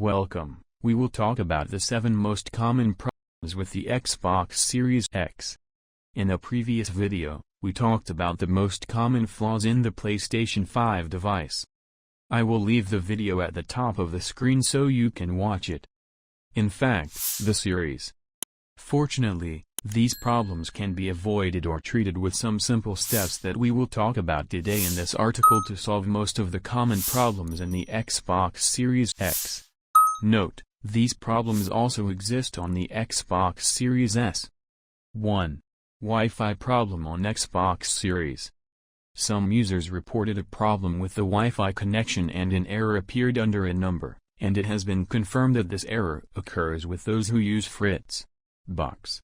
Welcome, we will talk about the 7 most common problems with the Xbox Series X. In a previous video, we talked about the most common flaws in the PlayStation 5 device. I will leave the video at the top of the screen so you can watch it. In fact, the series. Fortunately, these problems can be avoided or treated with some simple steps that we will talk about today in this article to solve most of the common problems in the Xbox Series X. Note, these problems also exist on the Xbox Series S. 1. Wi-Fi problem on Xbox Series. Some users reported a problem with the Wi-Fi connection and an error appeared under a number, and it has been confirmed that this error occurs with those who use Fritzbox.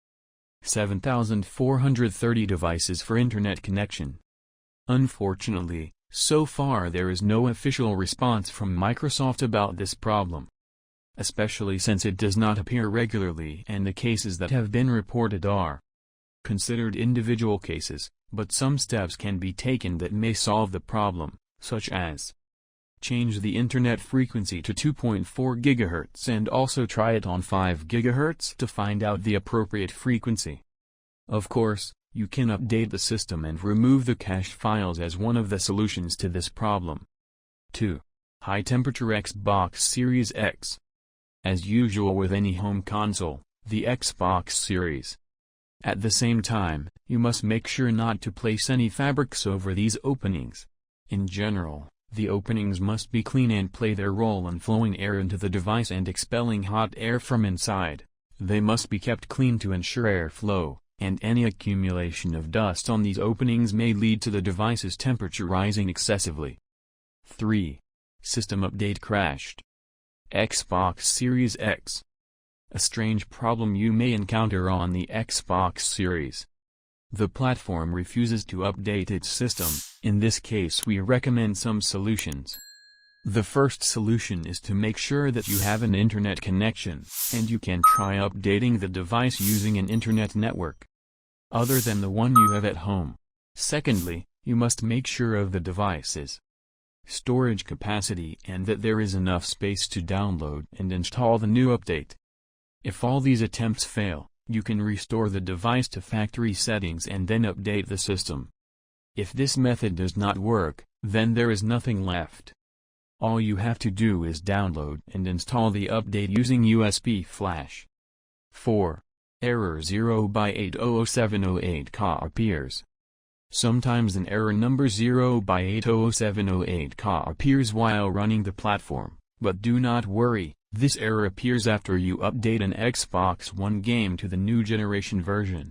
7,430 devices for internet connection. Unfortunately, so far there is no official response from Microsoft about this problem, especially since it does not appear regularly and the cases that have been reported are considered individual cases, but some steps can be taken that may solve the problem, such as change the internet frequency to 2.4 GHz and also try it on 5 GHz to find out the appropriate frequency. Of course, you can update the system and remove the cached files as one of the solutions to this problem. 2. High temperature Xbox Series X. As usual with any home console, the Xbox Series. At the same time, you must make sure not to place any fabrics over these openings. In general, the openings must be clean and play their role in flowing air into the device and expelling hot air from inside. They must be kept clean to ensure airflow, and any accumulation of dust on these openings may lead to the device's temperature rising excessively. 3. System update crashed. Xbox Series X. A strange problem you may encounter on the Xbox Series. The platform refuses to update its system. In this case we recommend some solutions. The first solution is to make sure that you have an internet connection, and you can try updating the device using an internet network other than the one you have at home. Secondly, you must make sure of the device's storage capacity and that there is enough space to download and install the new update. If all these attempts fail, you can restore the device to factory settings and then update the system. If this method does not work, then there is nothing left. All you have to do is download and install the update using USB flash. 4. Error 0x8007008K appears. Sometimes an error number 0x8007008K appears while running the platform, but do not worry, this error appears after you update an Xbox One game to the new generation version.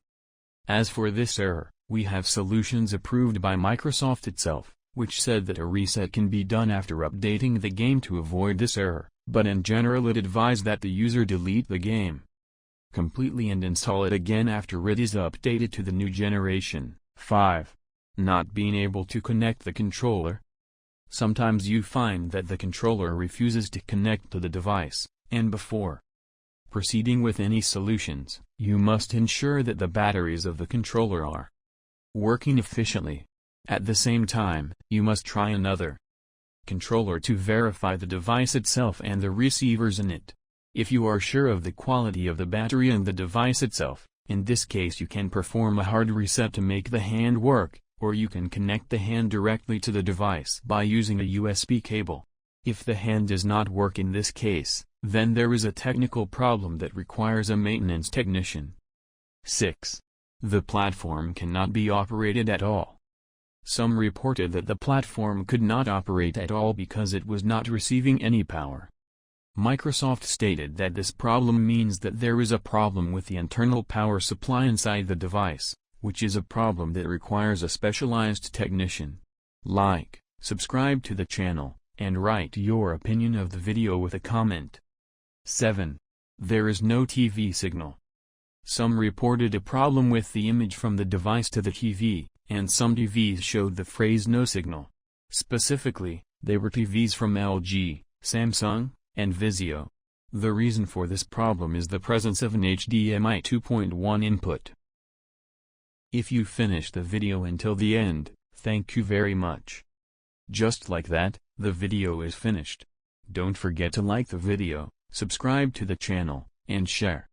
As for this error, we have solutions approved by Microsoft itself, which said that a reset can be done after updating the game to avoid this error, but in general it advised that the user delete the game completely and install it again after it is updated to the new generation. 5. Not being able to connect the controller. Sometimes you find that the controller refuses to connect to the device, and before proceeding with any solutions, you must ensure that the batteries of the controller are working efficiently. At the same time, you must try another controller to verify the device itself and the receivers in it. If you are sure of the quality of the battery and the device itself, in this case you can perform a hard reset to make the hand work, or you can connect the hand directly to the device by using a USB cable. If the hand does not work in this case, then there is a technical problem that requires a maintenance technician. 6. The platform cannot be operated at all. Some reported that the platform could not operate at all because it was not receiving any power. Microsoft stated that this problem means that there is a problem with the internal power supply inside the device, which is a problem that requires a specialized technician. Like, subscribe to the channel, and write your opinion of the video with a comment. 7. There is no TV signal. Some reported a problem with the image from the device to the TV, and some TVs showed the phrase no signal. Specifically, they were TVs from LG, Samsung, and Vizio. The reason for this problem is the presence of an HDMI 2.1 input. If you finished the video until the end, thank you very much. Just like that, the video is finished. Don't forget to like the video, subscribe to the channel, and share.